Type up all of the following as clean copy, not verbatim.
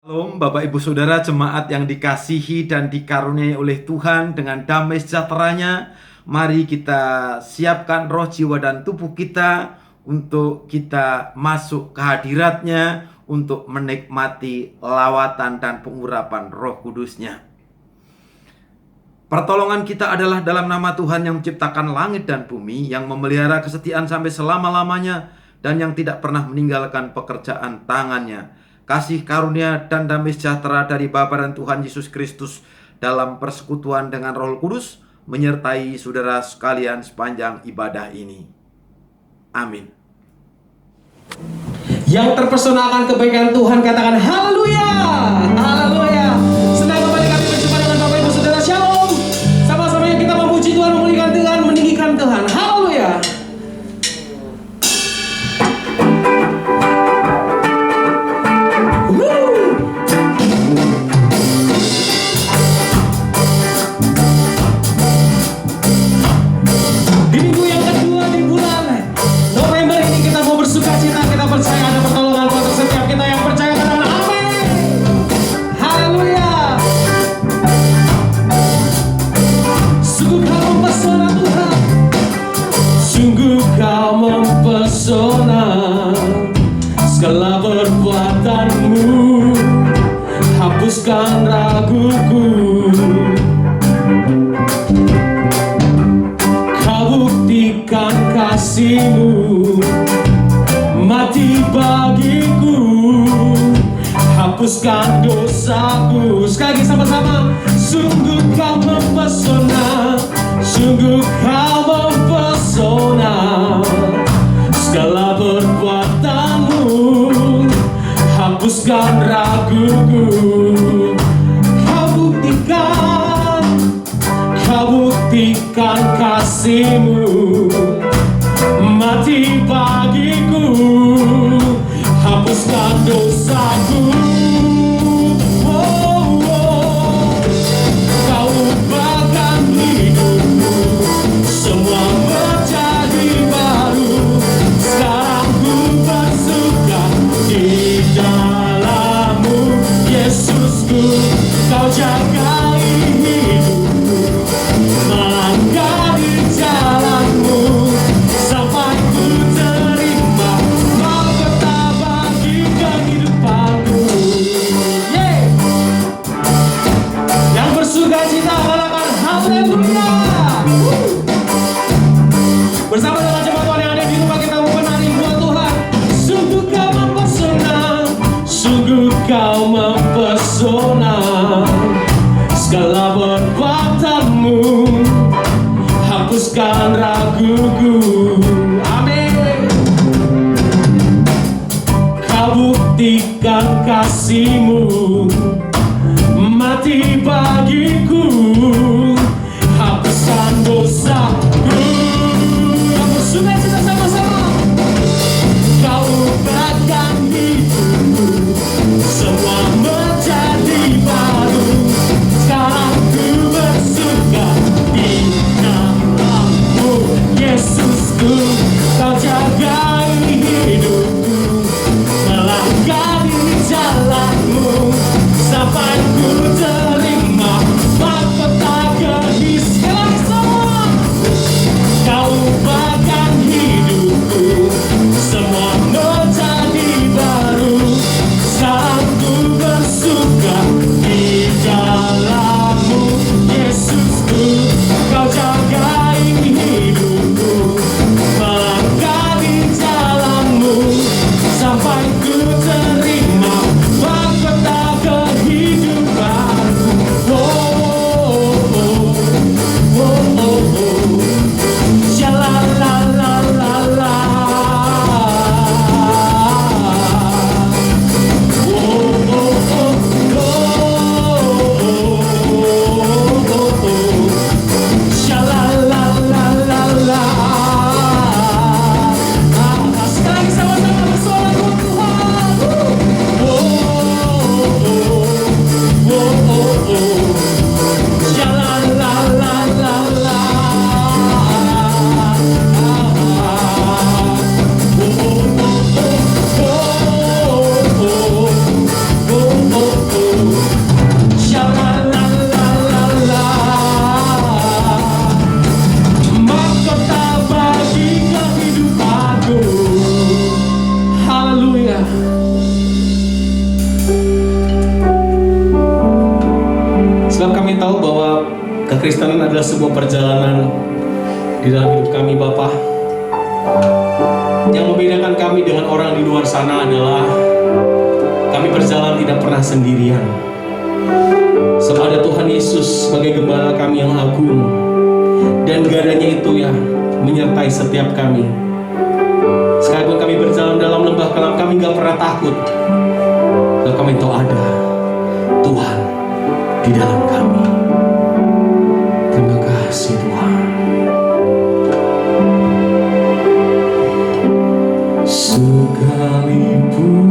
Shalom Bapak Ibu Saudara jemaat yang dikasihi dan dikaruniai oleh Tuhan, dengan damai sejahteranya mari kita siapkan roh, jiwa, dan tubuh kita untuk kita masuk ke hadirat-Nya untuk menikmati lawatan dan pengurapan Roh Kudus-Nya. Pertolongan kita adalah dalam nama Tuhan yang menciptakan langit dan bumi, yang memelihara kesetiaan sampai selama-lamanya, dan yang tidak pernah meninggalkan pekerjaan tangannya. Kasih karunia dan damai sejahtera dari Bapa dan Tuhan Yesus Kristus dalam persekutuan dengan Roh Kudus menyertai saudara sekalian sepanjang ibadah ini. Amin. Yang terpesona akan kebaikan Tuhan katakan haleluya. Haleluya. Senang kembali kami berjumpa dengan Bapak Ibu Saudara. Shalom. Sama-sama yang kita memuji Tuhan, memuliakan Tuhan, meninggikan Tuhan. Haleluya. Di minggu yang kedua di bulan November ini kita mau bersukacita. Kita percaya ada pertolongan untuk setiap kita yang percaya. Katakan amin. Haleluya. Sungguh kau mempesona Tuhan, sungguh kau mempesona. Segala perbuatanmu hapuskan raguku. Kau buktikan kasih-Mu, mati bagiku, hapuskan dosaku. Sekali lagi sama-sama. Sungguh kau mempesona, sungguh kau mempesona. Segala perbuatanmu hapuskan raguku. Kau buktikan kasih-Mu, mati bagiku, hapuskan dosaku. Kau ubahkan hidupku, semua menjadi baru. Sekarang ku bersuka di dalam-Mu, Yesusku. Kau jagai hidupku, melangkah di jalan-Mu, sampai ku terima mahkota bagi kehidupanku. Yang bersukacita katakan haleluya. Bersama dengan jemaat Tuhan yang ada di rumah, kita membenari buat Tuhan. Sungguh kau mempesona, sungguh kau mempesona. Segala perbuatanmu hapuskan raguku. Amin. Kau buktikan kasih-Mu, mati bagiku, hapuskan dosaku. Kau bersukacita sama-sama. Kau ubahkan hidupku, semua menjadi baru. Sekarang ku bersuka di dalam-Mu, Yesusku. Kau jagai hidupku, melangkah di jalan-Mu, sampai ku terima mahkota kehidupan. Semua kau ubahkan hidupku, semua menjadi baru. Sekarang ku bersuka Sebab kami tahu bahwa kekristenan adalah sebuah perjalanan di dalam hidup kami Bapa. Yang membedakan kami dengan orang di luar sana adalah kami berjalan tidak pernah sendirian. Sebab ada Tuhan Yesus sebagai gembala kami yang agung, dan gak adanya itu yang menyertai setiap kami. Sekalipun kami berjalan dalam lembah kelam, kami gak pernah takut. Dan kami tahu ada Tuhan di dalam kami. Terima kasih Tuhan. Sekalipun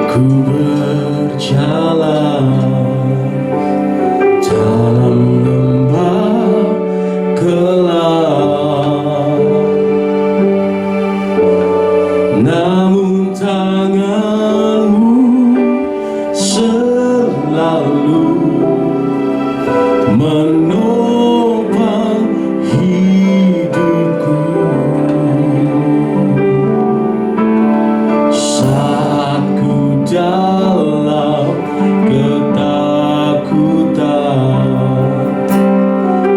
ku berjalan dalam lembah gelap, namun tanganmu selalu menopang hidupku. Saat ku dalam ketakutan,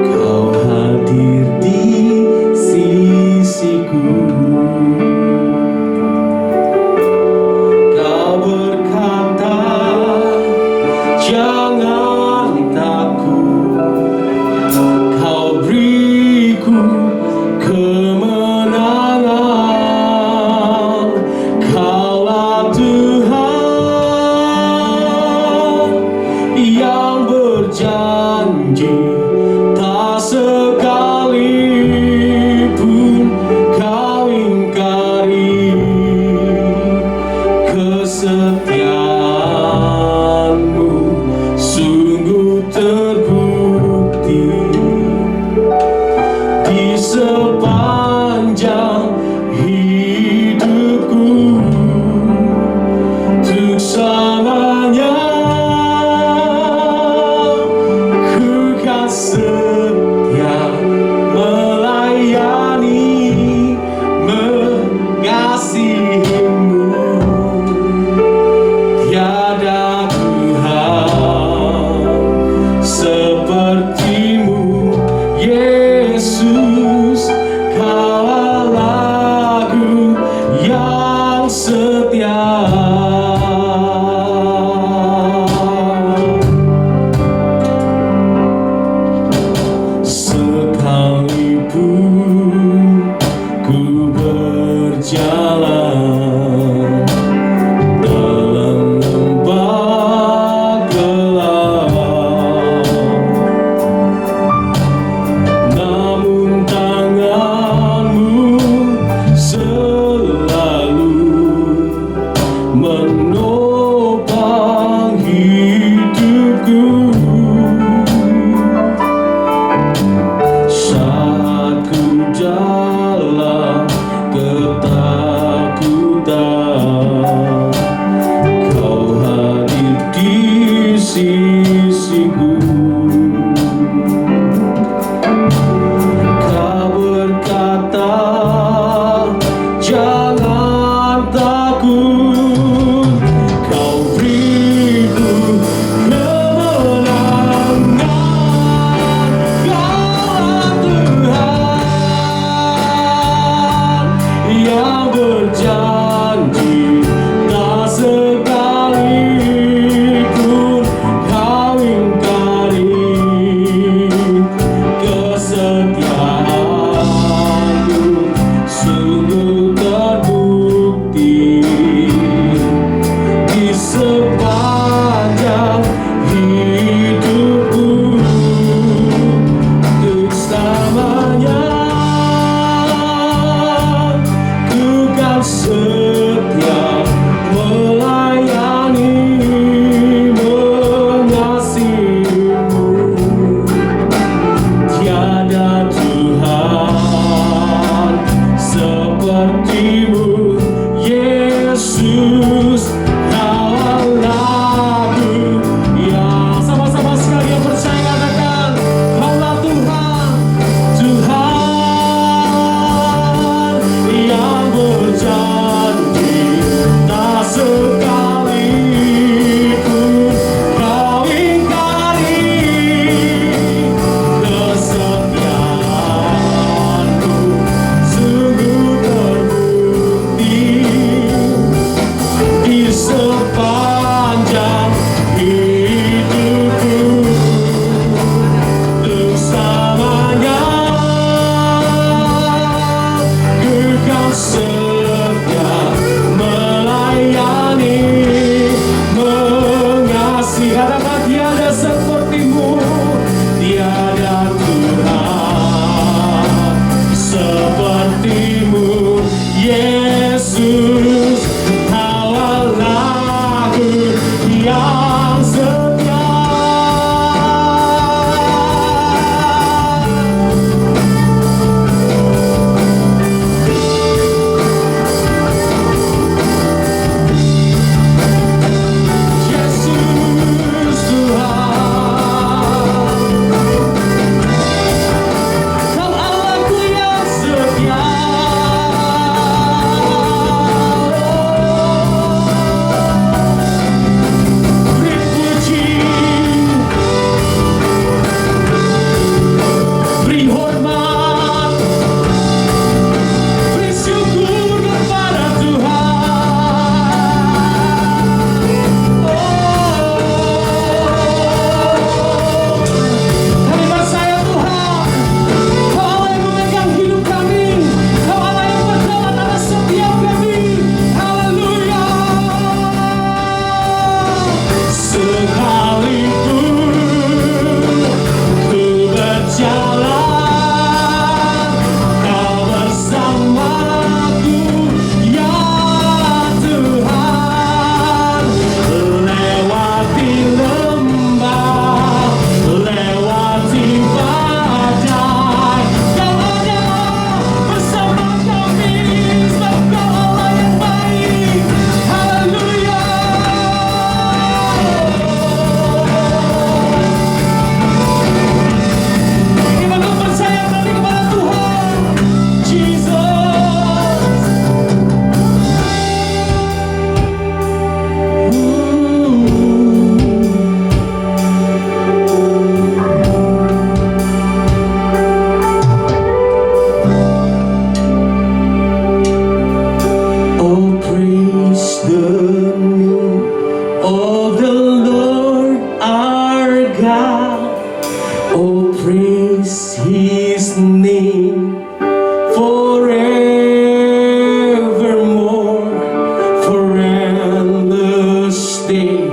Kau hadir di sisiku. Kau berkata, jangan takut, Kau beriku kemenangan. Kaulah Tuhan yang berjanji, tak sekalipun Kau ingkari kesetiaan-Mu. Sungguh terbukti di sepanjang hidupku, untuk selamanya ku kan setia melayani, mengasihi-Mu. Tiada Tuhan seperti-Mu, Yesus. Kaulah Aku yang setia. Sekalipun ku berjalan dalam lembah gelap, namun tangan-Mu selalu menopang hidupku. Saat ku dalam ketakutan, Kau hadir di sisiku. Kau berkata, jangan takut, Kau beriku kemenangan. Kaulah Tuhan yang berjanji, tak sekalipun Kau day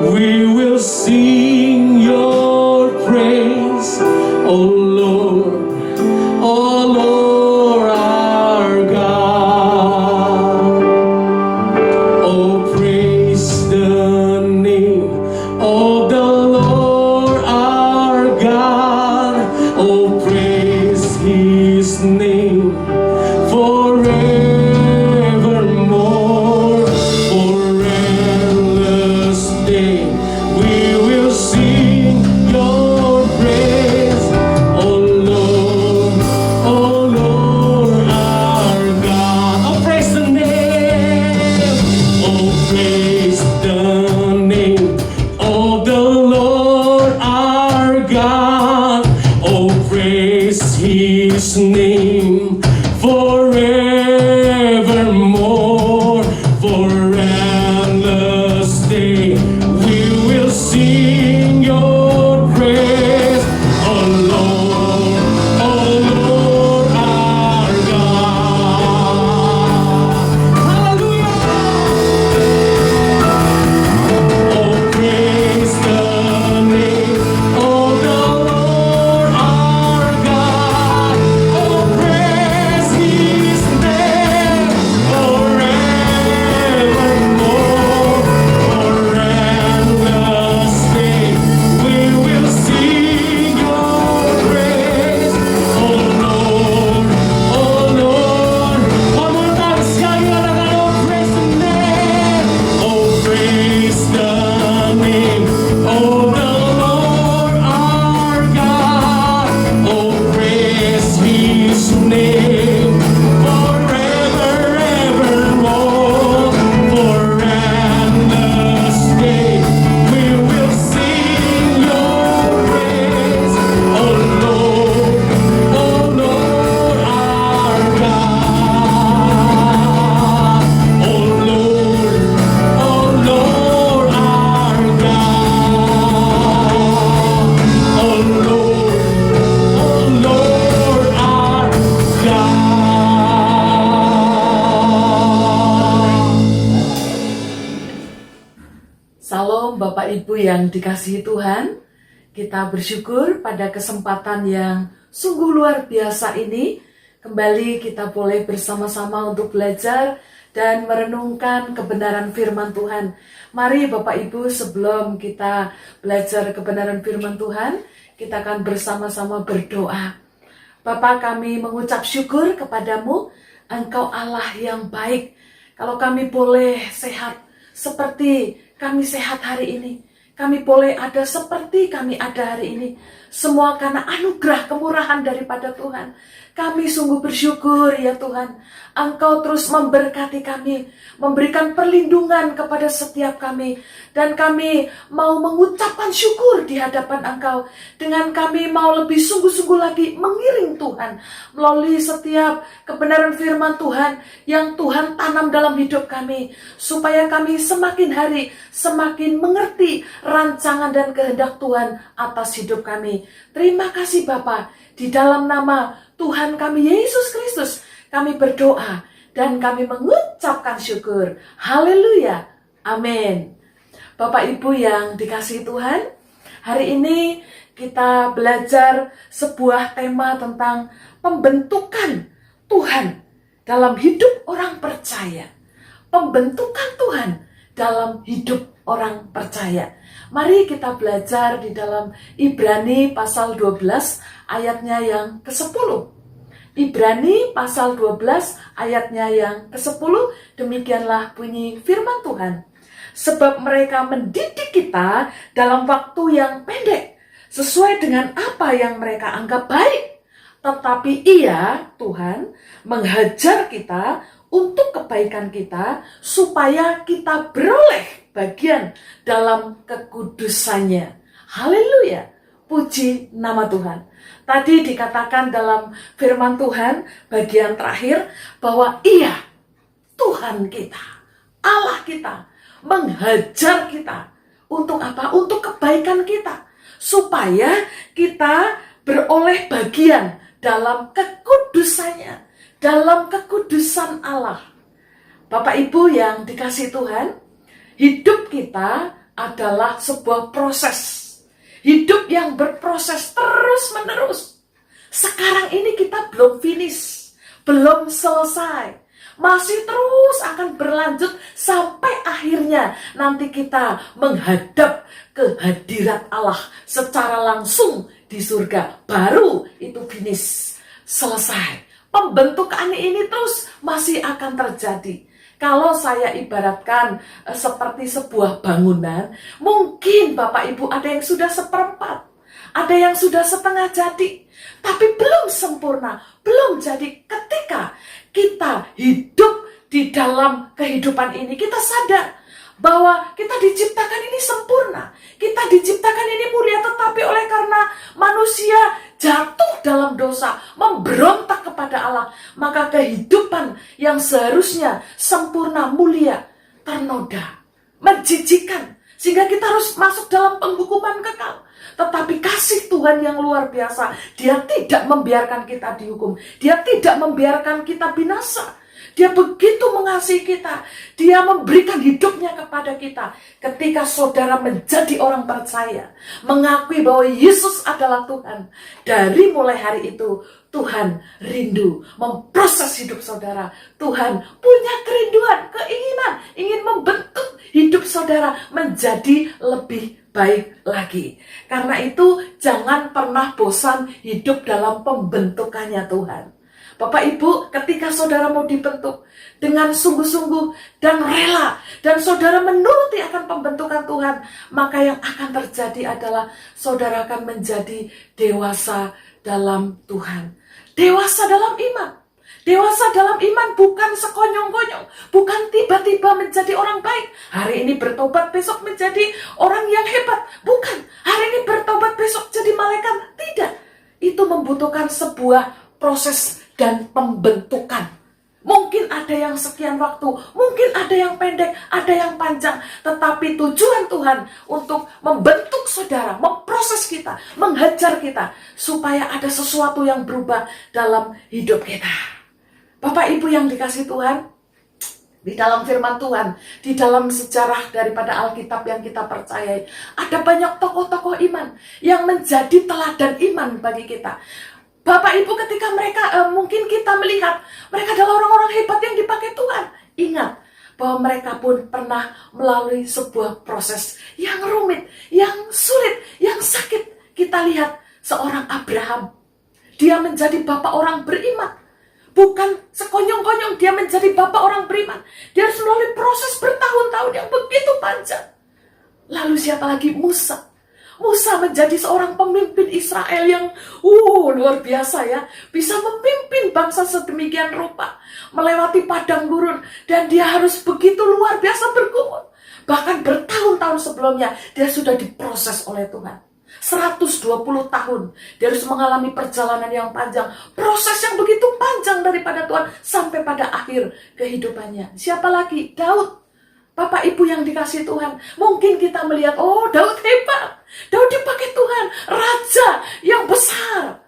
we will sing your praise, oh Lord, oh Lord our God. Oh, praise the name of the Lord our God. Oh, praise his name forevermore. For endless day we will sing your praise, oh Lord our God. Oh, praise the name, oh, praise the name of the Lord our God. Oh, praise his name forevermore. For endless day we will sing your praise, oh Lord our God. Hallelujah. Oh, praise the name of the Lord our God. Oh, praise his name forevermore. For endless day we will sing your praise, oh Lord. One more time, sekali katakan, oh, praise the name. Oh, praise the name of the Lord our God. Oh, praise his name forever, evermore. For endless day we will sing your praise, oh Lord our God. Oh Lord our God. Oh Lord our God. Salam Bapak Ibu yang dikasihi Tuhan. Kita bersyukur pada kesempatan yang sungguh luar biasa ini. Kembali kita boleh bersama-sama untuk belajar dan merenungkan kebenaran firman Tuhan. Mari Bapak Ibu, sebelum kita belajar kebenaran firman Tuhan, kita akan bersama-sama berdoa. Bapa, kami mengucap syukur kepadamu, Engkau Allah yang baik. Kalau kami boleh sehat seperti kami sehat hari ini, kami boleh ada seperti kami ada hari ini, semua karena anugerah kemurahan daripada Tuhan. Kami sungguh bersyukur ya Tuhan, Engkau terus memberkati kami, memberikan perlindungan kepada setiap kami, dan kami mau mengucapkan syukur di hadapan Engkau, dengan kami mau lebih sungguh-sungguh lagi mengiring Tuhan, melalui setiap kebenaran firman Tuhan yang Tuhan tanam dalam hidup kami, supaya kami semakin hari semakin mengerti rancangan dan kehendak Tuhan atas hidup kami. Terima kasih Bapa, di dalam nama Tuhan kami Yesus Kristus kami berdoa dan kami mengucapkan syukur. Haleluya. Amin. Bapak Ibu yang dikasihi Tuhan, hari ini kita belajar sebuah tema tentang pembentukan Tuhan dalam hidup orang percaya. Pembentukan Tuhan dalam hidup orang percaya. Mari kita belajar di dalam Ibrani pasal 12 ayatnya yang ke-10. Ibrani pasal 12 ayatnya yang ke-10, demikianlah bunyi firman Tuhan. Sebab mereka mendidik kita dalam waktu yang pendek, sesuai dengan apa yang mereka anggap baik. Tetapi Ia, Tuhan, menghajar kita untuk kebaikan kita, supaya kita beroleh bagian dalam kekudusannya. Haleluya. Puji nama Tuhan. Tadi dikatakan dalam firman Tuhan bagian terakhir bahwa Ia, Tuhan kita, Allah kita, menghajar kita. Untuk apa? Untuk kebaikan kita. Supaya kita beroleh bagian dalam kekudusannya, dalam kekudusan Allah. Bapak Ibu yang dikasihi Tuhan, Hidup kita adalah sebuah proses. Hidup yang berproses terus-menerus. Sekarang ini kita belum finish, belum selesai. Masih terus akan berlanjut sampai akhirnya nanti kita menghadap ke hadirat Allah secara langsung di surga. Baru itu finish, selesai. Pembentukan ini terus masih akan terjadi. Kalau saya ibaratkan seperti sebuah bangunan, mungkin Bapak Ibu ada yang sudah seperempat, ada yang sudah setengah jadi, tapi belum sempurna, belum jadi. Ketika kita hidup di dalam kehidupan ini, kita sadar bahwa kita diciptakan ini sempurna, kita diciptakan ini mulia, tetapi oleh karena manusia jatuh dalam dosa, memberontak kepada Allah, maka kehidupan yang seharusnya sempurna, mulia, ternoda, menjijikan, sehingga kita harus masuk dalam penghukuman kekal. Tetapi kasih Tuhan yang luar biasa, Dia tidak membiarkan kita dihukum, Dia tidak membiarkan kita binasa. Dia begitu mengasihi kita. Dia memberikan hidupnya kepada kita. Ketika saudara menjadi orang percaya, mengakui bahwa Yesus adalah Tuhan, dari mulai hari itu Tuhan rindu memproses hidup saudara. Tuhan punya kerinduan, keinginan, ingin membentuk hidup saudara menjadi lebih baik lagi. Karena itu jangan pernah bosan hidup dalam pembentukannya Tuhan. Bapak Ibu, ketika saudara mau dibentuk dengan sungguh-sungguh dan rela, dan saudara menuruti akan pembentukan Tuhan, maka yang akan terjadi adalah saudara akan menjadi dewasa dalam Tuhan. Dewasa dalam iman. Dewasa dalam iman bukan sekonyong-konyong, bukan tiba-tiba menjadi orang baik. Hari ini bertobat, besok menjadi orang yang hebat. Bukan, hari ini bertobat, besok jadi malaikat. Tidak, itu membutuhkan sebuah proses dan pembentukan. Mungkin ada yang sekian waktu, mungkin ada yang pendek, ada yang panjang, tetapi tujuan Tuhan untuk membentuk saudara, memproses kita, menghajar kita, supaya ada sesuatu yang berubah dalam hidup kita. Bapak Ibu yang dikasihi Tuhan, di dalam firman Tuhan, di dalam sejarah daripada Alkitab yang kita percayai, ada banyak tokoh-tokoh iman yang menjadi teladan iman bagi kita. Bapak Ibu, ketika mereka mungkin kita melihat mereka adalah orang-orang hebat yang dipakai Tuhan, ingat bahwa mereka pun pernah melalui sebuah proses yang rumit, yang sulit, yang sakit. Kita lihat seorang Abraham, dia menjadi bapak orang beriman. Bukan sekonyong-konyong dia menjadi bapak orang beriman. Dia harus melalui proses bertahun-tahun yang begitu panjang. Lalu siapa lagi? Musa. Musa menjadi seorang pemimpin Israel yang luar biasa ya. Bisa memimpin bangsa sedemikian rupa. Melewati padang gurun. Dan dia harus begitu luar biasa bergumul. Bahkan bertahun-tahun sebelumnya dia sudah diproses oleh Tuhan. 120 tahun dia harus mengalami perjalanan yang panjang. Proses yang begitu panjang daripada Tuhan. Sampai pada akhir kehidupannya. Siapa lagi? Daud. Bapak Ibu yang dikasihi Tuhan, mungkin kita melihat, Daud hebat, Daud dipakai Tuhan, raja yang besar.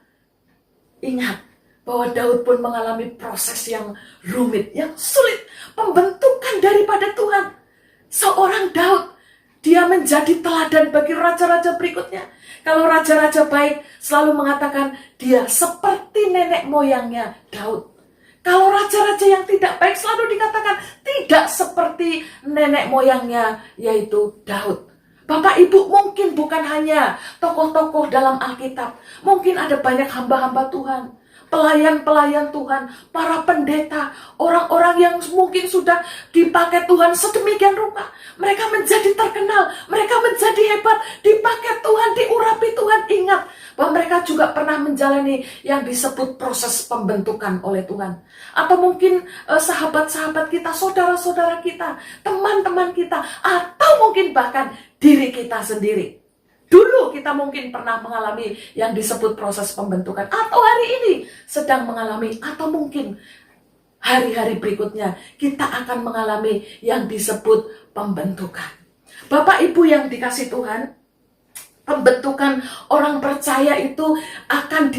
Ingat bahwa Daud pun mengalami proses yang rumit, yang sulit, pembentukan daripada Tuhan. Seorang Daud, dia menjadi teladan bagi raja-raja berikutnya. Kalau raja-raja baik selalu mengatakan dia seperti nenek moyangnya Daud. Kalau raja-raja yang tidak baik selalu dikatakan tidak seperti nenek moyangnya, yaitu Daud. Bapak Ibu, mungkin bukan hanya tokoh-tokoh dalam Alkitab. Mungkin ada banyak hamba-hamba Tuhan, pelayan-pelayan Tuhan, para pendeta, orang-orang yang mungkin sudah dipakai Tuhan sedemikian rupa. Mereka menjadi terkenal, mereka menjadi hebat, dipakai Tuhan, diurapi Tuhan. Ingat bahwa mereka juga pernah menjalani yang disebut proses pembentukan oleh Tuhan. Atau mungkin sahabat-sahabat kita, saudara-saudara kita, teman-teman kita, atau mungkin bahkan diri kita sendiri. Dulu kita mungkin pernah mengalami yang disebut proses pembentukan, atau hari ini sedang mengalami, atau mungkin hari-hari berikutnya kita akan mengalami yang disebut pembentukan. Bapak Ibu yang dikasihi Tuhan, pembentukan orang percaya itu akan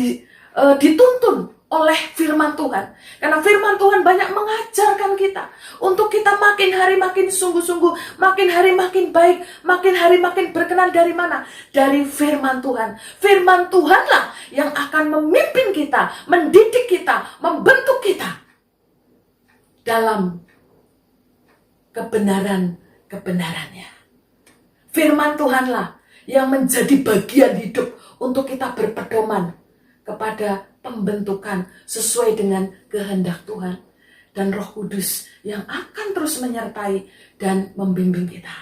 dituntun oleh firman Tuhan. Karena firman Tuhan banyak mengajarkan kita untuk kita makin hari makin sungguh-sungguh, makin hari makin baik, makin hari makin berkenan dari mana? Dari firman Tuhan. Firman Tuhanlah yang akan memimpin kita, mendidik kita, membentuk kita dalam kebenarannya. Firman Tuhanlah yang menjadi bagian hidup untuk kita berpedoman kepada pembentukan sesuai dengan kehendak Tuhan. Dan Roh Kudus yang akan terus menyertai dan membimbing kita.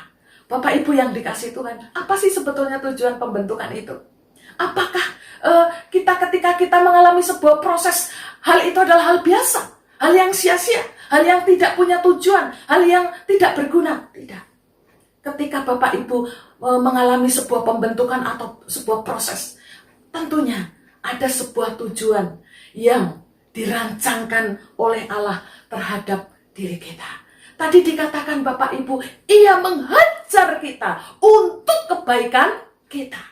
Bapak Ibu yang dikasihi Tuhan, apa sih sebetulnya tujuan pembentukan itu? Apakah ketika kita mengalami sebuah proses, hal itu adalah hal biasa, hal yang sia-sia, hal yang tidak punya tujuan, hal yang tidak berguna? Tidak. Ketika Bapak Ibu mengalami sebuah pembentukan atau sebuah proses, tentunya ada sebuah tujuan yang dirancangkan oleh Allah terhadap diri kita. Tadi dikatakan Bapak Ibu, Ia menghajar kita untuk kebaikan kita.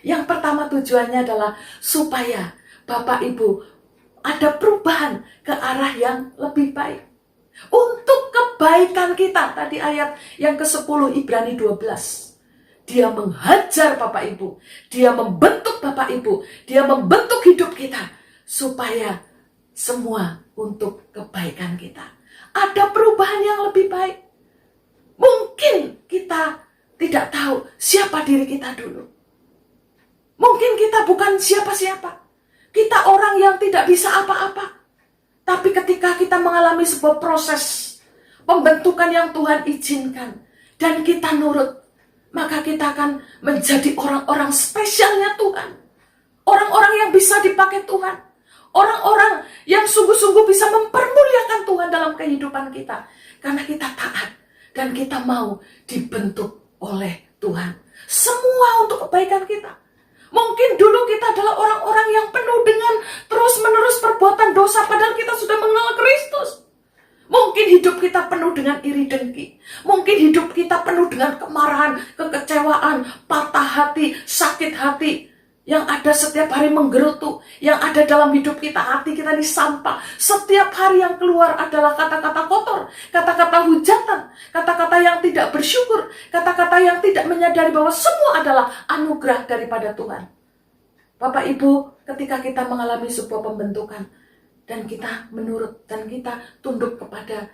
Yang pertama tujuannya adalah supaya Bapak Ibu ada perubahan ke arah yang lebih baik. Untuk kebaikan kita. Tadi ayat yang ke-10 Ibrani 12. Dia menghajar Bapak Ibu. Dia membentuk Bapak Ibu. Dia membentuk hidup kita. Supaya semua untuk kebaikan kita. Ada perubahan yang lebih baik. Mungkin kita tidak tahu siapa diri kita dulu. Mungkin kita bukan siapa-siapa. Kita orang yang tidak bisa apa-apa. Tapi ketika kita mengalami sebuah proses pembentukan yang Tuhan izinkan. Dan kita nurut. Maka kita akan menjadi orang-orang spesialnya Tuhan. Orang-orang yang bisa dipakai Tuhan. Orang-orang yang sungguh-sungguh bisa mempermuliakan Tuhan dalam kehidupan kita. Karena kita taat dan kita mau dibentuk oleh Tuhan. Semua untuk kebaikan kita. Mungkin dulu kita adalah orang-orang yang penuh dengan terus-menerus perbuatan dosa. Padahal kita sudah mengenal Kristus. Mungkin hidup kita penuh dengan iri dengki. Mungkin hidup kita penuh dengan kemarahan, kekecewaan, patah hati, sakit hati. Yang ada setiap hari menggerutu. Yang ada dalam hidup kita, hati kita ini sampah. Setiap hari yang keluar adalah kata-kata kotor. Kata-kata hujatan. Kata-kata yang tidak bersyukur. Kata-kata yang tidak menyadari bahwa semua adalah anugerah daripada Tuhan. Bapak Ibu, ketika kita mengalami sebuah pembentukan. Dan kita menurut dan kita tunduk kepada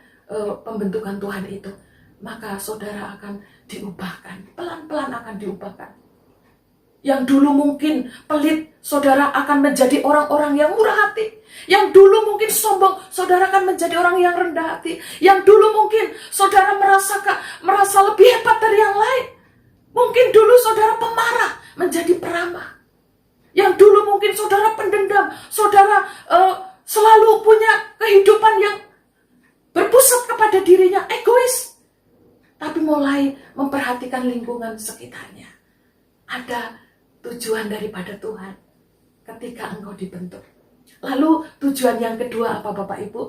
pembentukan Tuhan itu. Maka saudara akan diubahkan. Pelan-pelan akan diubahkan. Yang dulu mungkin pelit, saudara akan menjadi orang-orang yang murah hati. Yang dulu mungkin sombong, saudara akan menjadi orang yang rendah hati. Yang dulu mungkin saudara merasa lebih hebat dari yang lain. Mungkin dulu saudara pemarah, menjadi peramah. Yang dulu mungkin saudara pendendam, saudara selalu punya kehidupan yang berpusat kepada dirinya, egois. Tapi mulai memperhatikan lingkungan sekitarnya. Ada tujuan daripada Tuhan ketika engkau dibentuk. Lalu tujuan yang kedua apa Bapak Ibu?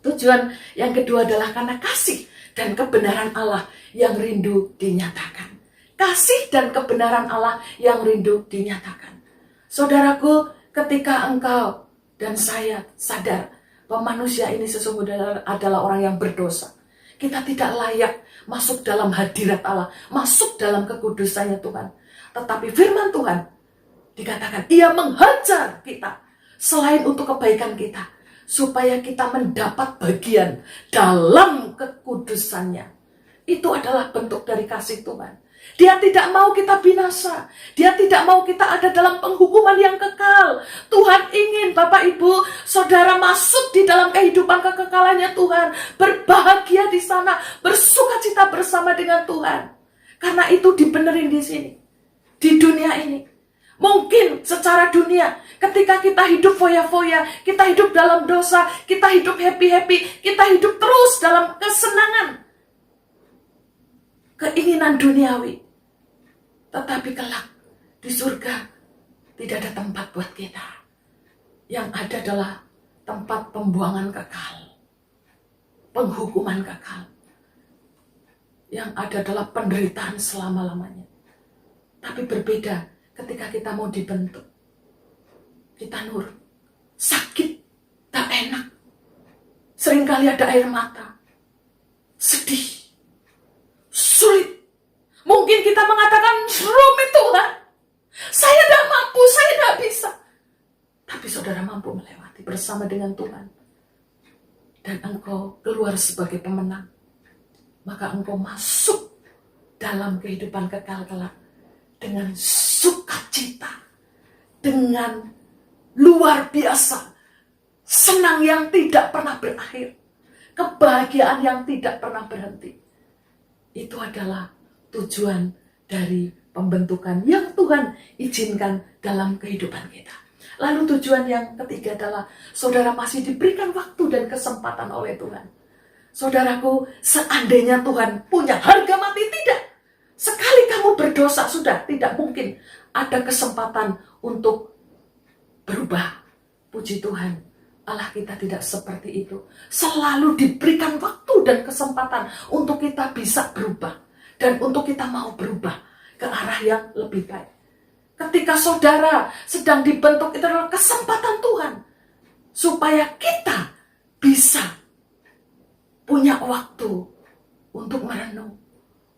Tujuan yang kedua adalah karena kasih dan kebenaran Allah yang rindu dinyatakan. Kasih dan kebenaran Allah yang rindu dinyatakan. Saudaraku, ketika engkau dan saya sadar bahwa manusia ini sesungguhnya adalah orang yang berdosa. Kita tidak layak masuk dalam hadirat Allah, masuk dalam kekudusannya Tuhan. Tetapi firman Tuhan dikatakan Ia menghajar kita selain untuk kebaikan kita, supaya kita mendapat bagian dalam kekudusannya. Itu adalah bentuk dari kasih Tuhan. Dia tidak mau kita binasa. Dia tidak mau kita ada dalam penghukuman yang kekal. Tuhan ingin Bapak Ibu, saudara masuk di dalam kehidupan kekekalannya Tuhan. Berbahagia di sana, bersukacita bersama dengan Tuhan. Karena itu dibenerin di sini. Di dunia ini. Mungkin secara dunia, ketika kita hidup foya-foya, kita hidup dalam dosa, kita hidup happy-happy, kita hidup terus dalam kesenangan. Keinginan duniawi. Tetapi kelak di surga tidak ada tempat buat kita. Yang ada adalah tempat pembuangan kekal, penghukuman kekal. Yang ada adalah penderitaan selama-lamanya. Tapi berbeda ketika kita mau dibentuk. Kita nurut. sakit, tak enak. Seringkali ada air mata, sedih, sulit. Mungkin kita mengatakan, rumit Tuhan, saya tidak mampu, saya tidak bisa. Tapi saudara mampu melewati bersama dengan Tuhan. Dan engkau keluar sebagai pemenang. Maka engkau masuk dalam kehidupan kekal kelak dengan sukacita, dengan luar biasa, senang yang tidak pernah berakhir, kebahagiaan yang tidak pernah berhenti. Itu adalah tujuan dari pembentukan yang Tuhan izinkan dalam kehidupan kita. Lalu tujuan yang ketiga adalah saudara masih diberikan waktu dan kesempatan oleh Tuhan. Saudaraku, seandainya Tuhan punya harga mati, tidak. Sekali kamu berdosa, sudah tidak mungkin ada kesempatan untuk berubah. Puji Tuhan, Allah kita tidak seperti itu. Selalu diberikan waktu dan kesempatan untuk kita bisa berubah. Dan untuk kita mau berubah ke arah yang lebih baik. Ketika saudara sedang dibentuk, itu adalah kesempatan Tuhan. Supaya kita bisa punya waktu untuk merenung,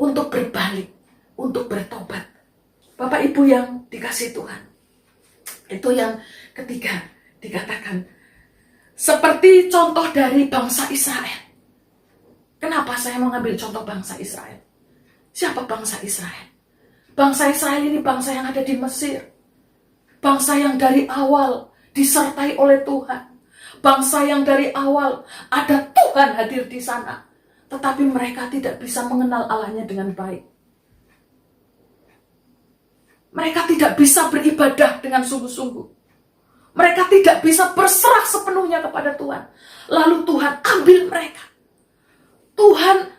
untuk berbalik, untuk bertobat. Bapak Ibu yang dikasihi Tuhan. Itu yang ketiga dikatakan. Seperti contoh dari bangsa Israel. Kenapa saya mengambil contoh bangsa Israel? Siapa bangsa Israel? Bangsa Israel ini bangsa yang ada di Mesir. Bangsa yang dari awal disertai oleh Tuhan. Bangsa yang dari awal ada Tuhan hadir di sana. Tetapi mereka tidak bisa mengenal Allahnya dengan baik. Mereka tidak bisa beribadah dengan sungguh-sungguh. Mereka tidak bisa berserah sepenuhnya kepada Tuhan. Lalu Tuhan ambil mereka. Tuhan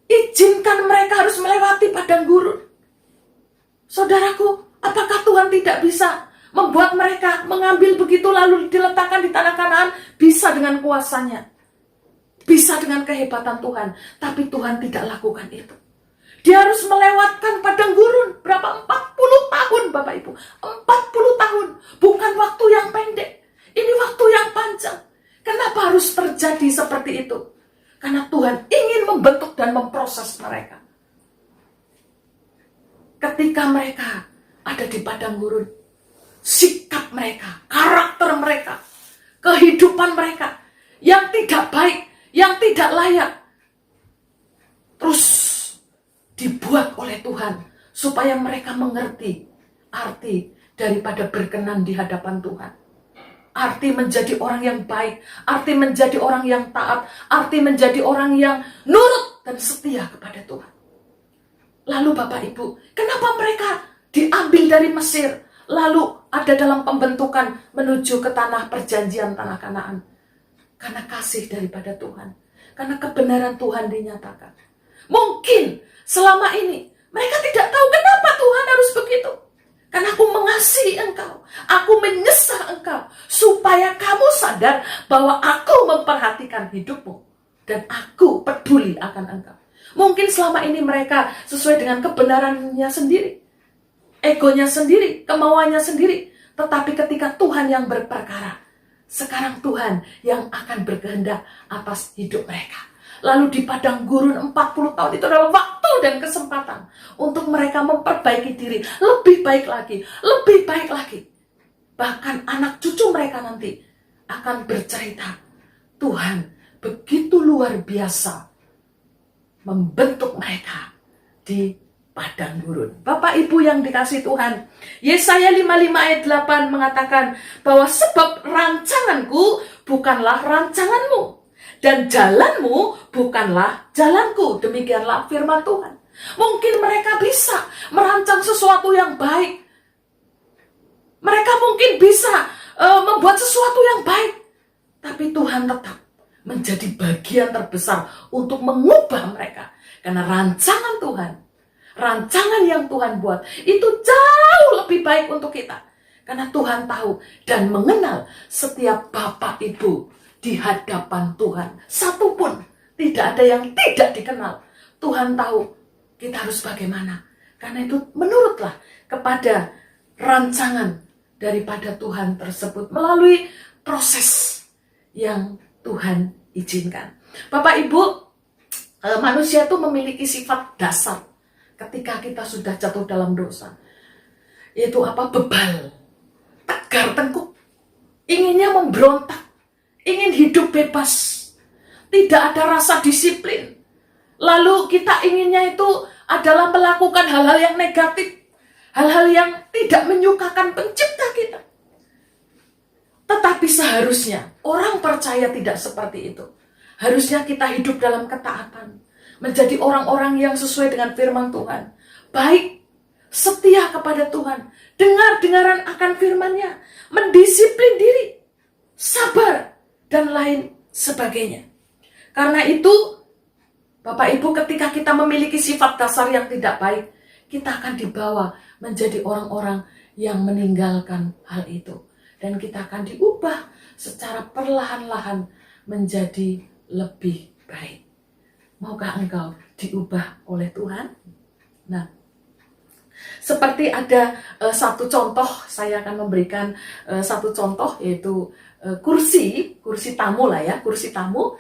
izinkan mereka harus melewati padang gurun. Saudaraku, apakah Tuhan tidak bisa membuat mereka mengambil begitu lalu diletakkan di tanah Kanaan? Bisa dengan kuasanya. Bisa dengan kehebatan Tuhan. Tapi Tuhan tidak lakukan itu. Dia harus melewatkan padang gurun. Berapa? 40 tahun Bapak Ibu. 40 tahun. Bukan waktu yang pendek. Ini waktu yang panjang. Kenapa harus terjadi seperti itu? Karena Tuhan ingin membentuk dan memproses mereka. Ketika mereka ada di padang gurun, sikap mereka, karakter mereka, kehidupan mereka yang tidak baik, yang tidak layak, terus dibuat oleh Tuhan supaya mereka mengerti arti daripada berkenan di hadapan Tuhan. Arti menjadi orang yang baik, arti menjadi orang yang taat, arti menjadi orang yang nurut dan setia kepada Tuhan. Lalu Bapak Ibu, kenapa mereka diambil dari Mesir, lalu ada dalam pembentukan menuju ke tanah perjanjian, tanah Kanaan? Karena kasih daripada Tuhan, karena kebenaran Tuhan dinyatakan. Mungkin selama ini mereka tidak tahu kenapa Tuhan harus begitu. Karena aku mengasihi engkau, aku menyesal engkau, supaya kamu sadar bahwa aku memperhatikan hidupmu, dan aku peduli akan engkau. Mungkin selama ini mereka sesuai dengan kebenarannya sendiri, egonya sendiri, kemauannya sendiri. Tetapi ketika Tuhan yang berperkara, sekarang Tuhan yang akan berkehendak atas hidup mereka. Lalu di padang gurun 40 tahun itu adalah waktu dan kesempatan untuk mereka memperbaiki diri lebih baik lagi, lebih baik lagi. Bahkan anak cucu mereka nanti akan bercerita, Tuhan begitu luar biasa membentuk mereka di padang gurun. Bapak Ibu yang dikasihi Tuhan, Yesaya 55 ayat 8 mengatakan bahwa sebab rancanganku bukanlah rancanganmu, dan jalanmu bukanlah jalanku. Demikianlah firman Tuhan. Mungkin mereka bisa merancang sesuatu yang baik. Mereka mungkin bisa membuat sesuatu yang baik. Tapi Tuhan tetap menjadi bagian terbesar untuk mengubah mereka. Karena rancangan Tuhan, rancangan yang Tuhan buat, itu jauh lebih baik untuk kita. Karena Tuhan tahu dan mengenal setiap Bapak Ibu di hadapan Tuhan. Satu pun tidak ada yang tidak dikenal. Tuhan tahu kita harus bagaimana. Karena itu menurutlah kepada rancangan daripada Tuhan tersebut melalui proses yang Tuhan izinkan. Bapak Ibu, manusia itu memiliki sifat dasar ketika kita sudah jatuh dalam dosa, yaitu apa? Bebal, tegar tengkuk, inginnya memberontak, ingin hidup bebas, tidak ada rasa disiplin. Lalu kita inginnya itu adalah melakukan hal-hal yang negatif, hal-hal yang tidak menyukakan pencipta kita. Tetapi seharusnya orang percaya tidak seperti itu. Harusnya kita hidup dalam ketaatan, menjadi orang-orang yang sesuai dengan firman Tuhan, baik, setia kepada Tuhan, dengar-dengaran akan firman-Nya, mendisiplin diri, sabar, dan lain sebagainya. Karena itu, Bapak Ibu, ketika kita memiliki sifat dasar yang tidak baik, kita akan dibawa menjadi orang-orang yang meninggalkan hal itu. Dan kita akan diubah secara perlahan-lahan menjadi lebih baik. Maukah engkau diubah oleh Tuhan? Nah, seperti ada satu contoh, saya akan memberikan satu contoh, yaitu kursi tamu lah ya, kursi tamu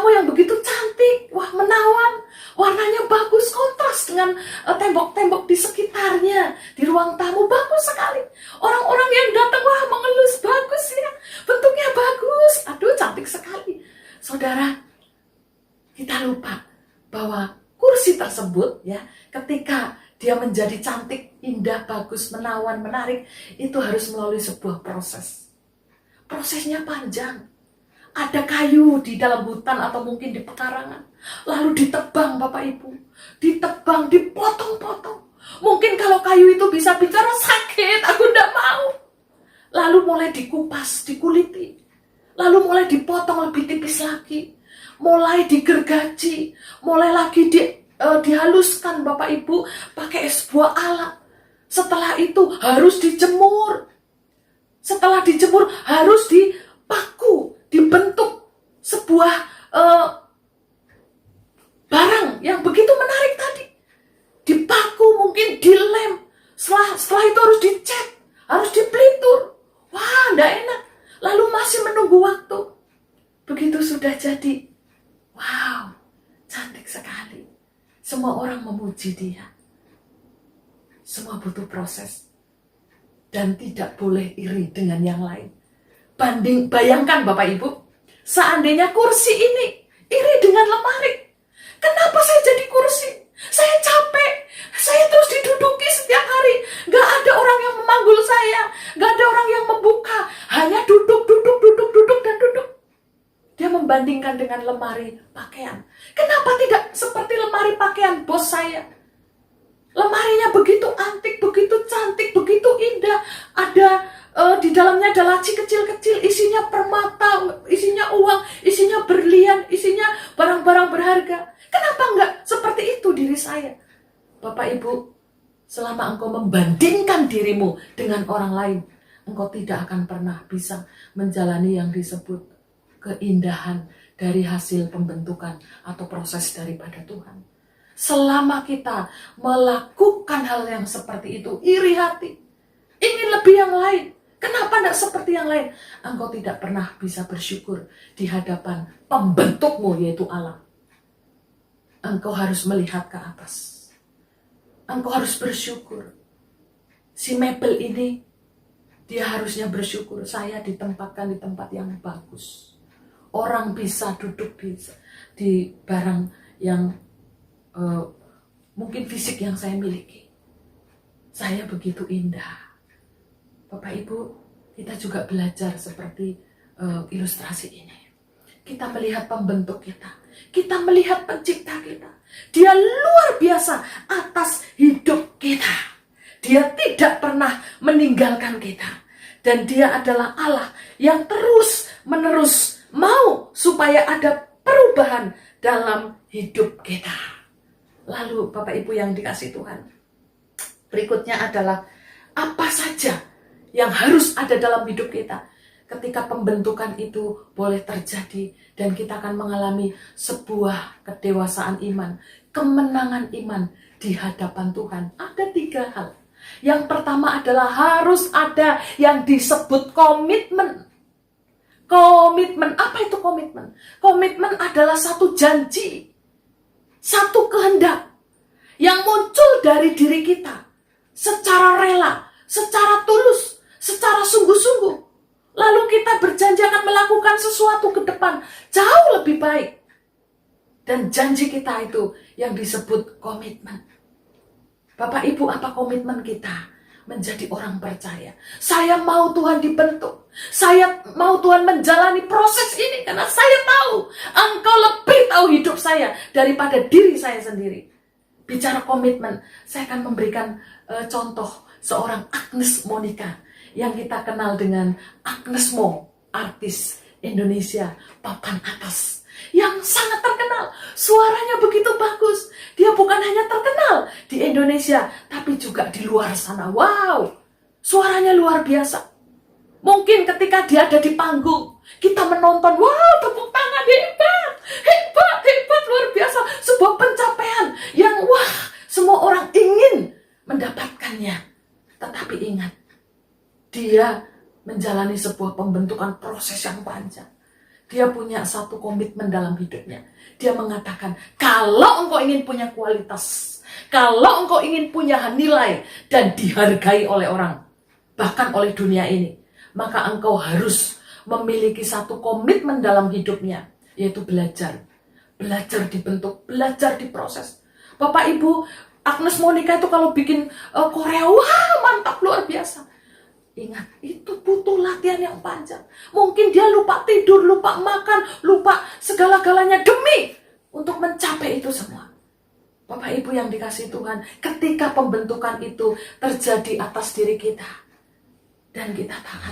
yang begitu cantik, wah menawan, warnanya bagus, kontras dengan tembok-tembok di sekitarnya, di ruang tamu bagus sekali. Orang-orang yang datang, wah mengelus, bagus ya, bentuknya bagus, aduh cantik sekali. Saudara, kita lupa bahwa kursi tersebut ya, ketika dia menjadi cantik, indah, bagus, menawan, menarik, itu harus melalui sebuah proses. Prosesnya panjang. Ada kayu di dalam hutan atau mungkin di pekarangan. Lalu ditebang Bapak Ibu. Ditebang, dipotong-potong. Mungkin kalau kayu itu bisa bicara, sakit, aku tidak mau. Lalu mulai dikupas, dikuliti. Lalu mulai dipotong lebih tipis lagi. Mulai digergaji. Mulai lagi dihaluskan Bapak Ibu pakai sebuah alat. Setelah itu harus dijemur. Setelah dijemur harus dipaku, dibentuk sebuah barang yang begitu menarik tadi. Dipaku, mungkin dilem. Setelah itu harus dicat, harus dipelitur. Wah, enggak enak. Lalu masih menunggu waktu. Begitu sudah jadi, wow, cantik sekali. Semua orang memuji dia. Semua butuh proses. Dan tidak boleh iri dengan yang lain. Bayangkan Bapak Ibu, seandainya kursi ini iri dengan lemari. Kenapa saya jadi kursi? Saya capek. Saya terus diduduki setiap hari. Gak ada orang yang memanggul saya. Gak ada orang yang membuka. Hanya duduk, dan duduk. Dia membandingkan dengan lemari pakaian. Kenapa tidak seperti lemari pakaian bos saya? Lemarinya begitu antik, begitu cantik, begitu indah. Ada di dalamnya ada laci kecil-kecil, isinya permata, isinya uang, isinya berlian, isinya barang-barang berharga. Kenapa enggak seperti itu diri saya? Bapak Ibu, selama engkau membandingkan dirimu dengan orang lain, engkau tidak akan pernah bisa menjalani yang disebut keindahan dari hasil pembentukan atau proses daripada Tuhan. Selama kita melakukan hal yang seperti itu, iri hati, ingin lebih yang lain, kenapa tidak seperti yang lain? Engkau tidak pernah bisa bersyukur di hadapan pembentukmu, yaitu Allah. Engkau harus melihat ke atas. Engkau harus bersyukur. Si Mabel ini, dia harusnya bersyukur, saya ditempatkan di tempat yang bagus. Orang bisa duduk di barang yang mungkin fisik yang saya miliki. Saya begitu indah. Bapak Ibu, kita juga belajar seperti ilustrasi ini. Kita melihat pembentuk kita. Kita melihat pencipta kita. Dia luar biasa atas hidup kita. Dia tidak pernah meninggalkan kita. Dan dia adalah Allah yang terus-menerus mau supaya ada perubahan dalam hidup kita. Lalu Bapak Ibu yang dikasihi Tuhan, berikutnya adalah apa saja yang harus ada dalam hidup kita ketika pembentukan itu boleh terjadi dan kita akan mengalami sebuah kedewasaan iman, kemenangan iman di hadapan Tuhan. Ada 3 hal. Yang pertama adalah harus ada yang disebut komitmen. Komitmen, apa itu komitmen? Komitmen adalah satu janji, satu kehendak yang muncul dari diri kita secara rela, secara tulus, secara sungguh-sungguh. Lalu kita berjanji akan melakukan sesuatu ke depan jauh lebih baik. Dan janji kita itu yang disebut komitmen. Bapak Ibu, apa komitmen kita? Menjadi orang percaya. Saya mau Tuhan dibentuk. Saya mau Tuhan menjalani proses ini karena saya tahu Engkau lebih tahu hidup saya daripada diri saya sendiri. Bicara komitmen, saya akan memberikan contoh seorang Agnes Monica yang kita kenal dengan Agnes Mo, artis Indonesia papan atas yang sangat terkenal. Suaranya begitu bagus. Dia bukan hanya terkenal di Indonesia, tapi juga di luar sana. Wow, suaranya luar biasa. Mungkin ketika dia ada di panggung, kita menonton, wow, tepuk tangan, hebat, hebat, hebat, luar biasa. Sebuah pencapaian yang wah, semua orang ingin mendapatkannya. Tetapi ingat, dia menjalani sebuah pembentukan proses yang panjang. Dia punya satu komitmen dalam hidupnya. Dia mengatakan, kalau engkau ingin punya kualitas, kalau engkau ingin punya nilai dan dihargai oleh orang, bahkan oleh dunia ini, maka engkau harus memiliki satu komitmen dalam hidupnya, yaitu belajar. Belajar dibentuk, belajar diproses. Bapak Ibu, Agnes Monica itu kalau bikin Korea, wah mantap, luar biasa. Ingat, itu butuh latihan yang panjang. Mungkin dia lupa tidur, lupa makan, lupa segala-galanya demi untuk mencapai itu semua. Bapak Ibu yang dikasihi Tuhan, ketika pembentukan itu terjadi atas diri kita, dan kita taat,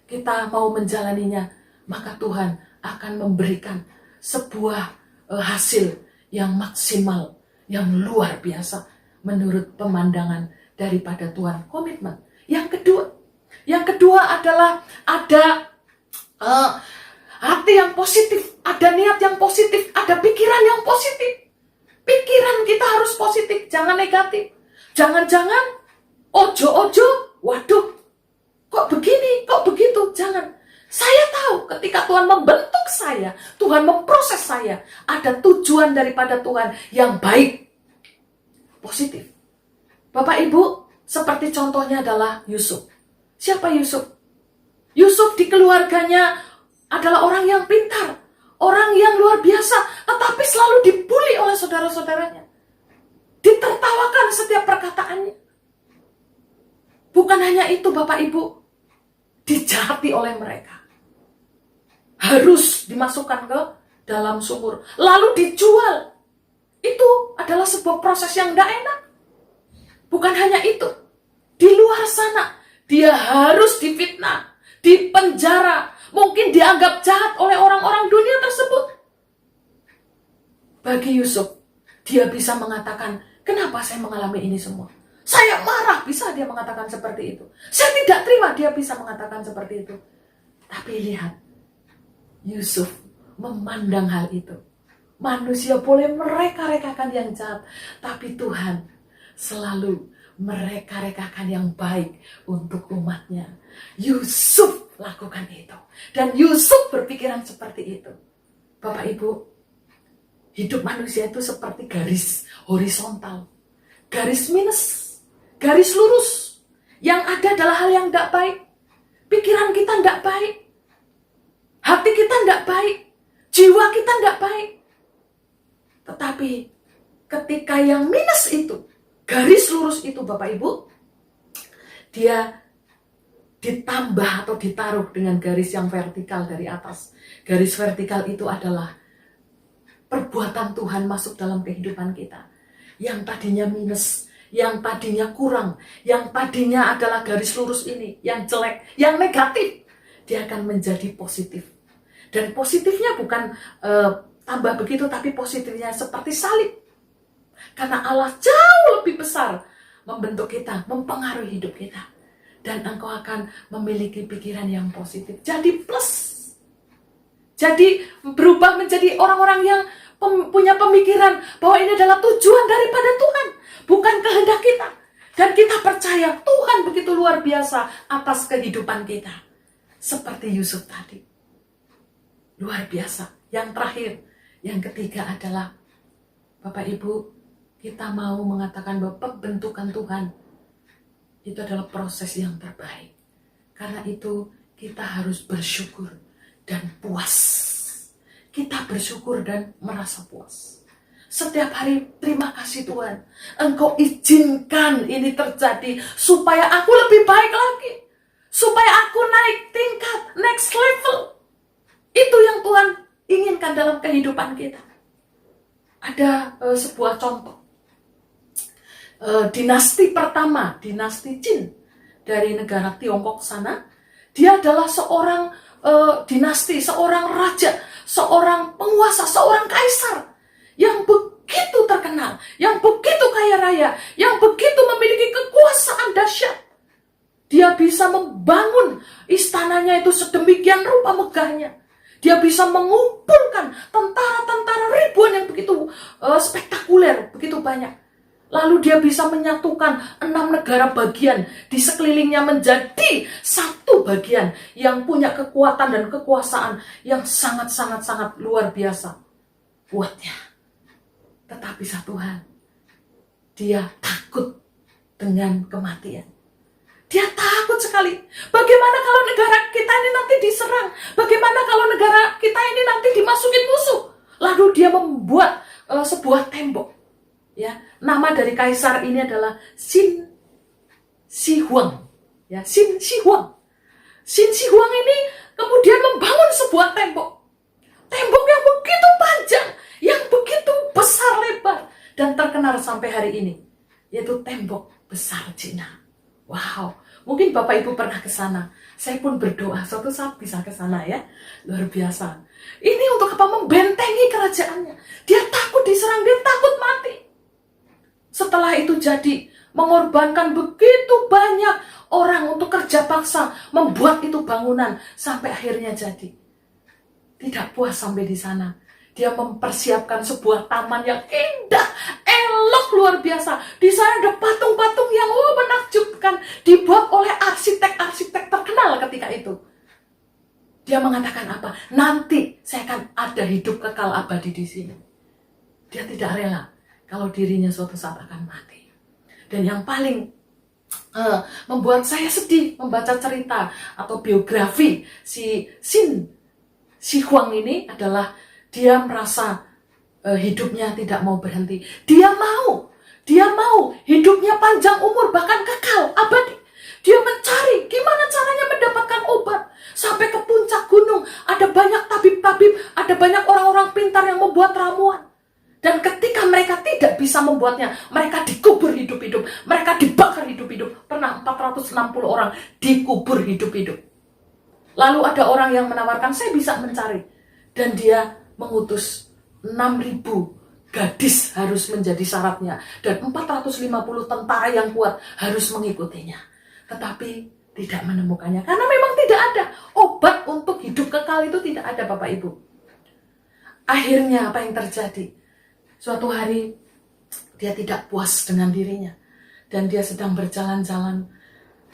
kita mau menjalaninya, maka Tuhan akan memberikan sebuah hasil yang maksimal, yang luar biasa, menurut pemandangan daripada Tuhan. Komitmen. Yang kedua adalah ada hati yang positif, ada niat yang positif, ada pikiran yang positif. Pikiran kita harus positif, jangan negatif. Jangan-jangan ojo-ojo, waduh, kok begini, kok begitu, jangan. Saya tahu ketika Tuhan membentuk saya, Tuhan memproses saya, ada tujuan daripada Tuhan yang baik, positif. Bapak Ibu, seperti contohnya adalah Yusuf. Siapa Yusuf? Yusuf di keluarganya adalah orang yang pintar, orang yang luar biasa, tetapi selalu dibully oleh saudara-saudaranya. Ditertawakan setiap perkataannya. Bukan hanya itu Bapak Ibu, dijahati oleh mereka. Harus dimasukkan ke dalam sumur, lalu dijual. Itu adalah sebuah proses yang tidak enak. Bukan hanya itu, di luar sana, dia harus difitnah, dipenjara, mungkin dianggap jahat oleh orang-orang dunia tersebut. Bagi Yusuf, dia bisa mengatakan, kenapa saya mengalami ini semua? Saya marah, bisa dia mengatakan seperti itu. Saya tidak terima, dia bisa mengatakan seperti itu. Tapi lihat, Yusuf memandang hal itu. Manusia boleh mereka-rekakan yang jahat, tapi Tuhan selalu mereka-rekakan yang baik untuk umatnya. Yusuf lakukan itu. Dan Yusuf berpikiran seperti itu. Bapak Ibu, hidup manusia itu seperti garis horizontal. Garis minus, garis lurus. Yang ada adalah hal yang tidak baik. Pikiran kita tidak baik. Hati kita tidak baik. Jiwa kita tidak baik. Tetapi ketika yang minus itu, garis lurus itu Bapak Ibu, dia ditambah atau ditaruh dengan garis yang vertikal dari atas. Garis vertikal itu adalah perbuatan Tuhan masuk dalam kehidupan kita. Yang tadinya minus, yang tadinya kurang, yang tadinya adalah garis lurus ini, yang jelek, yang negatif, dia akan menjadi positif. Dan positifnya bukan tambah begitu, tapi positifnya seperti salib. Karena Allah jauh lebih besar membentuk kita, mempengaruhi hidup kita. Dan engkau akan memiliki pikiran yang positif. Jadi plus. Jadi berubah menjadi orang-orang yang punya pemikiran bahwa ini adalah tujuan daripada Tuhan. Bukan kehendak kita. Dan kita percaya luar biasa atas kehidupan kita. Seperti Yusuf tadi. Luar biasa. Yang terakhir, yang ketiga adalah Bapak Ibu, kita mau mengatakan bahwa pembentukan Tuhan itu adalah proses yang terbaik. Karena itu kita harus bersyukur dan puas. Kita bersyukur dan merasa puas. Setiap hari, terima kasih Tuhan, Engkau izinkan ini terjadi supaya aku lebih baik lagi, supaya aku naik tingkat, next level. Itu yang Tuhan inginkan dalam kehidupan kita. Ada sebuah contoh, dinasti pertama, dinasti Qin dari negara Tiongkok sana. Dia adalah seorang dinasti, seorang raja, seorang penguasa, seorang kaisar yang begitu terkenal, yang begitu kaya raya, yang begitu memiliki kekuasaan dahsyat. Dia bisa membangun istananya itu sedemikian rupa megahnya. Dia bisa mengumpulkan tentara-tentara ribuan yang begitu spektakuler, begitu banyak. Lalu dia bisa menyatukan 6 negara bagian di sekelilingnya menjadi satu bagian yang punya kekuatan dan kekuasaan yang sangat-sangat luar biasa kuatnya. Tetapi satu hal, dia takut dengan kematian. Dia takut sekali. Bagaimana kalau negara kita ini nanti diserang? Bagaimana kalau negara kita ini nanti dimasukin musuh? Lalu dia membuat sebuah tembok. Ya, nama dari kaisar ini adalah Qin Shi Huang. Ya, Qin Shi Huang. Qin Shi Huang ini kemudian membangun sebuah tembok. Tembok yang begitu panjang, yang begitu besar lebar dan terkenal sampai hari ini, yaitu tembok besar Cina. Wow, mungkin Bapak Ibu pernah ke sana. Saya pun berdoa suatu saat bisa ke sana ya. Luar biasa. Ini untuk apa? Membentengi kerajaannya. Dia takut diserang, dia takut mati. Setelah itu jadi mengorbankan begitu banyak orang untuk kerja paksa membuat itu bangunan sampai akhirnya jadi. Tidak puas sampai di sana. Dia mempersiapkan sebuah taman yang indah, elok luar biasa. Di sana ada patung-patung yang menakjubkan, dibuat oleh arsitek-arsitek terkenal ketika itu. Dia mengatakan apa? Nanti saya akan ada hidup kekal abadi di sini. Dia tidak rela kalau dirinya suatu saat akan mati. Dan yang paling membuat saya sedih membaca cerita atau biografi si Qin Shi Huang ini adalah dia merasa hidupnya tidak mau berhenti. Dia mau hidupnya panjang umur, bahkan kekal, abadi. Dia mencari gimana caranya mendapatkan obat. Sampai ke puncak gunung, ada banyak tabib-tabib, ada banyak orang-orang pintar yang membuat ramuan. Dan ketika mereka tidak bisa membuatnya, mereka dikubur hidup-hidup, mereka dibakar hidup-hidup. Pernah 460 orang dikubur hidup-hidup. Lalu ada orang yang menawarkan, saya bisa mencari. Dan dia mengutus 6.000 gadis harus menjadi syaratnya. Dan 450 tentara yang kuat harus mengikutinya. Tetapi tidak menemukannya. Karena memang tidak ada. Obat untuk hidup kekal itu tidak ada, Bapak Ibu. Akhirnya apa yang terjadi? Suatu hari dia tidak puas dengan dirinya. Dan dia sedang berjalan-jalan.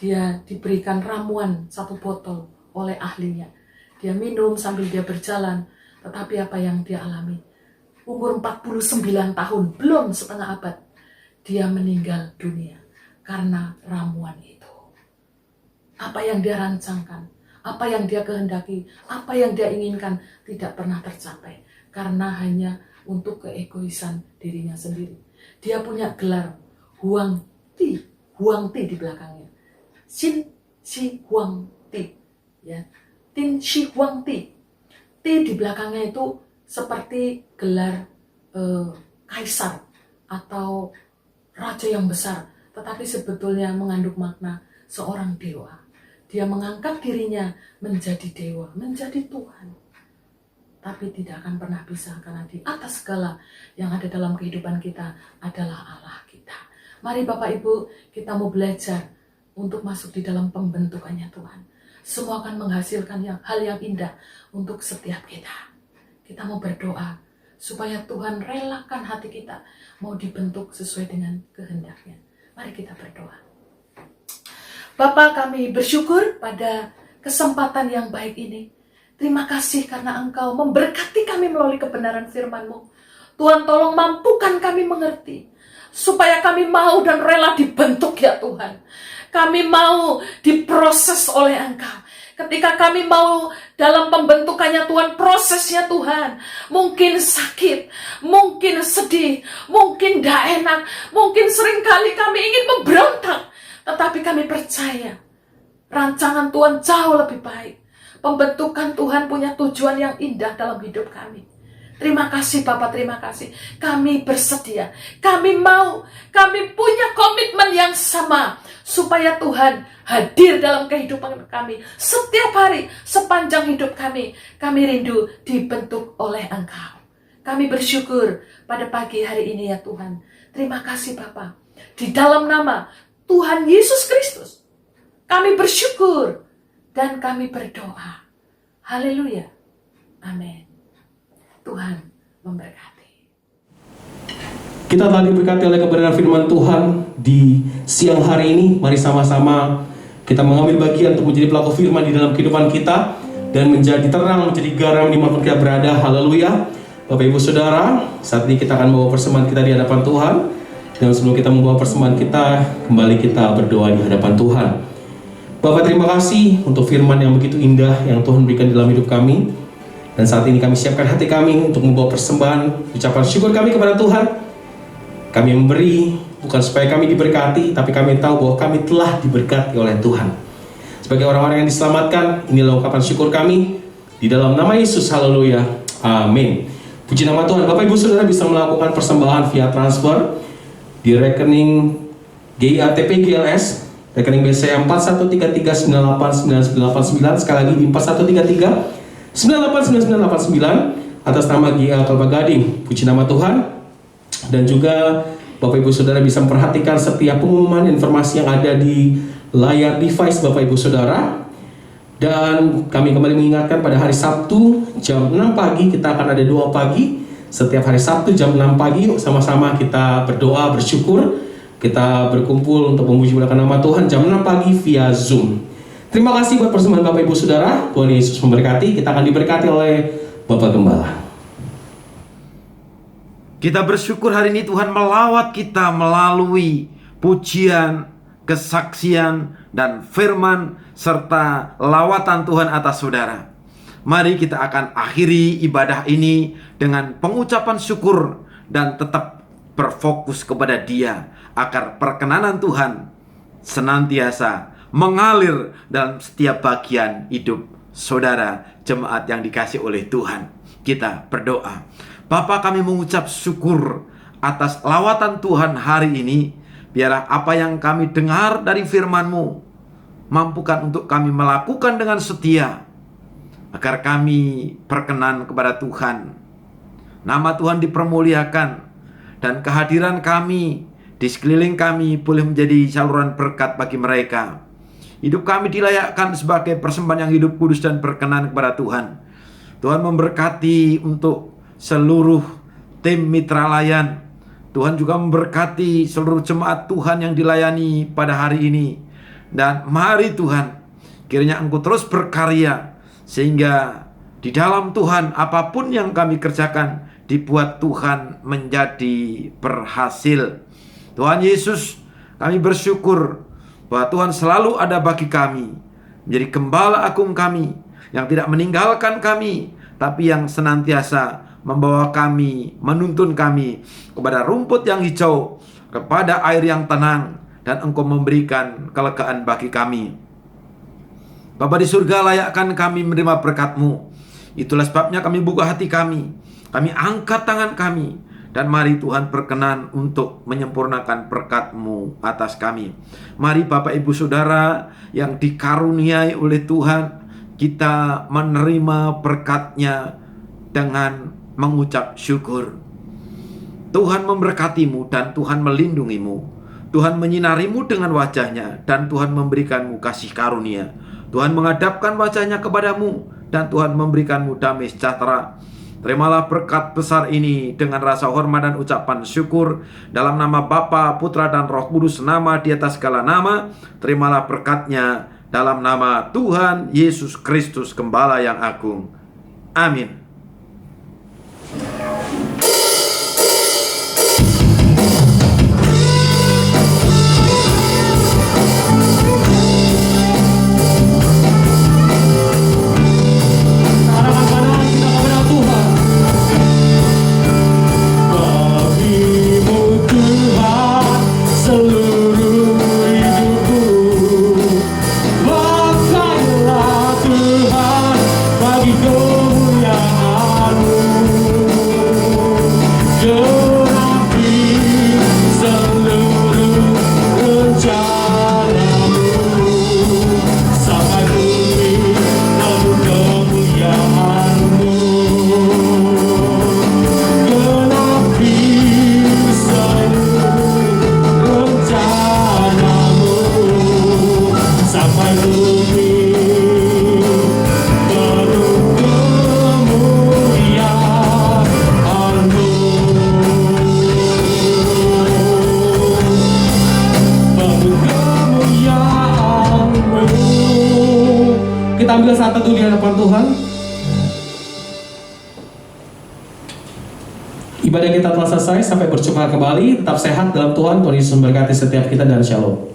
Dia diberikan ramuan 1 botol oleh ahlinya. Dia minum sambil dia berjalan. Tetapi apa yang dia alami? Umur 49 tahun, belum setengah abad, dia meninggal dunia karena ramuan itu. Apa yang dia rancangkan, apa yang dia kehendaki, apa yang dia inginkan tidak pernah tercapai. Karena hanya untuk keegoisan dirinya sendiri. Dia punya gelar Huang Ti di belakangnya. Qin Shi Huang Ti. Ya. Qin Shi Huang Ti. T di belakangnya itu seperti gelar kaisar atau raja yang besar, tetapi sebetulnya mengandung makna seorang dewa. Dia mengangkat dirinya menjadi dewa, menjadi Tuhan. Tapi tidak akan pernah bisa karena di atas segala yang ada dalam kehidupan kita adalah Allah kita. Mari Bapak Ibu, kita mau belajar untuk masuk di dalam pembentukannya Tuhan. Semua akan menghasilkan hal yang indah untuk setiap kita. Kita mau berdoa supaya Tuhan relakan hati kita mau dibentuk sesuai dengan kehendaknya. Mari kita berdoa. Bapa, kami bersyukur pada kesempatan yang baik ini. Terima kasih karena Engkau memberkati kami melalui kebenaran firman-Mu. Tuhan, tolong mampukan kami mengerti, supaya kami mau dan rela dibentuk ya Tuhan. Kami mau diproses oleh Engkau. Ketika kami mau dalam pembentukannya Tuhan, prosesnya Tuhan, mungkin sakit, mungkin sedih, mungkin tidak enak, mungkin seringkali kami ingin memberontak. Tetapi kami percaya, rancangan Tuhan jauh lebih baik. Pembentukan Tuhan punya tujuan yang indah dalam hidup kami. Terima kasih Bapak, terima kasih. Kami bersedia, kami mau, kami punya komitmen yang sama. Supaya Tuhan hadir dalam kehidupan kami. Setiap hari, sepanjang hidup kami. Kami rindu dibentuk oleh Engkau. Kami bersyukur pada pagi hari ini ya Tuhan. Terima kasih Bapak. Di dalam nama Tuhan Yesus Kristus, kami bersyukur dan kami berdoa. Haleluya. Amin. Tuhan memberkati. Kita telah diberkati oleh kebenaran firman Tuhan di siang hari ini. Mari sama-sama kita mengambil bagian untuk menjadi pelaku firman di dalam kehidupan kita dan menjadi terang, menjadi garam di mana kita berada. Haleluya. Bapak Ibu Saudara, saat ini kita akan membawa persembahan kita di hadapan Tuhan. Dan sebelum kita membawa persembahan kita, kembali kita berdoa di hadapan Tuhan. Bapak, terima kasih untuk firman yang begitu indah yang Tuhan berikan dalam hidup kami. Dan saat ini kami siapkan hati kami untuk membawa persembahan, ucapan syukur kami kepada Tuhan. Kami memberi bukan supaya kami diberkati, tapi kami tahu bahwa kami telah diberkati oleh Tuhan. Sebagai orang-orang yang diselamatkan, inilah ungkapan syukur kami di dalam nama Yesus. Haleluya. Amin. Puji nama Tuhan. Bapak Ibu Saudara bisa melakukan persembahan via transfer di rekening GIATP GLS, rekening BCA 4133989989, sekali lagi di 4133989989 atas nama GIA Kelapa Gading. Puji nama Tuhan. Dan juga Bapak Ibu Saudara bisa memperhatikan setiap pengumuman informasi yang ada di layar device Bapak Ibu Saudara. Dan kami kembali mengingatkan pada hari Sabtu jam 6 pagi kita akan ada doa pagi. Setiap hari Sabtu jam 6 pagi, yuk sama-sama kita berdoa, bersyukur. Kita berkumpul untuk memuji nama Tuhan jam 6 pagi via Zoom. Terima kasih buat persembahan Bapak Ibu Saudara. Tuhan Yesus memberkati. Kita akan diberkati oleh Bapak Gembala. Kita bersyukur hari ini Tuhan melawat kita melalui pujian, kesaksian, dan firman, serta lawatan Tuhan atas saudara. Mari kita akan akhiri ibadah ini dengan pengucapan syukur dan tetap berfokus kepada Dia, agar perkenanan Tuhan senantiasa mengalir dalam setiap bagian hidup saudara, jemaat yang dikasih oleh Tuhan. Kita berdoa. Bapa, kami mengucap syukur atas lawatan Tuhan hari ini. Biarlah apa yang kami dengar dari firman-Mu mampukan untuk kami melakukan dengan setia, agar kami berkenan kepada Tuhan. Nama Tuhan dipermuliakan, dan kehadiran kami di sekeliling kami boleh menjadi saluran berkat bagi mereka. Hidup kami dilayakkan sebagai persembahan yang hidup, kudus, dan berkenan kepada Tuhan. Tuhan memberkati untuk seluruh tim mitra layan. Tuhan juga memberkati seluruh jemaat Tuhan yang dilayani pada hari ini. Dan mari Tuhan, kiranya Engkau terus berkarya, sehingga di dalam Tuhan apapun yang kami kerjakan dibuat Tuhan menjadi berhasil. Tuhan Yesus, kami bersyukur bahwa Tuhan selalu ada bagi kami, menjadi gembala agung kami, yang tidak meninggalkan kami, tapi yang senantiasa membawa kami, menuntun kami kepada rumput yang hijau, kepada air yang tenang, dan Engkau memberikan kelegaan bagi kami. Bapa di surga, layakkan kami menerima berkat-Mu. Itulah sebabnya kami buka hati kami angkat tangan kami, dan mari Tuhan berkenan untuk menyempurnakan berkat-Mu atas kami. Mari Bapak Ibu Saudara yang dikaruniai oleh Tuhan, kita menerima berkat-Nya dengan mengucap syukur. Tuhan memberkatimu dan Tuhan melindungimu. Tuhan menyinarimu dengan wajah-Nya, dan Tuhan memberikanmu kasih karunia. Tuhan menghadapkan wajah-Nya kepadamu, dan Tuhan memberikanmu damai sejahtera. Terimalah berkat besar ini dengan rasa hormat dan ucapan syukur. Dalam nama Bapa, Putra, dan Roh Kudus, nama di atas segala nama. Terimalah berkatnya dalam nama Tuhan Yesus Kristus, Gembala yang agung. Amin. Harapan pandangan kita kepada Tuhan. Bagimu Tuhan seluruh hidupku, pakailah Tuhan bagi kemuliaan-Mu. Genapi seluruh rencana-Mu sampai bumi penuh kemuliaan-Mu. Genapi seluruh rencana-Mu sampai bumi penuh kemuliaan-Mu. Penuh kemuliaan-Mu. Kita ambil saat teduh di hadapan Tuhan. Ibadah kita telah selesai. Sampai berjumpa kembali. Tetap sehat dalam Tuhan. Tuhan Yesus memberkati setiap kita dan shalom.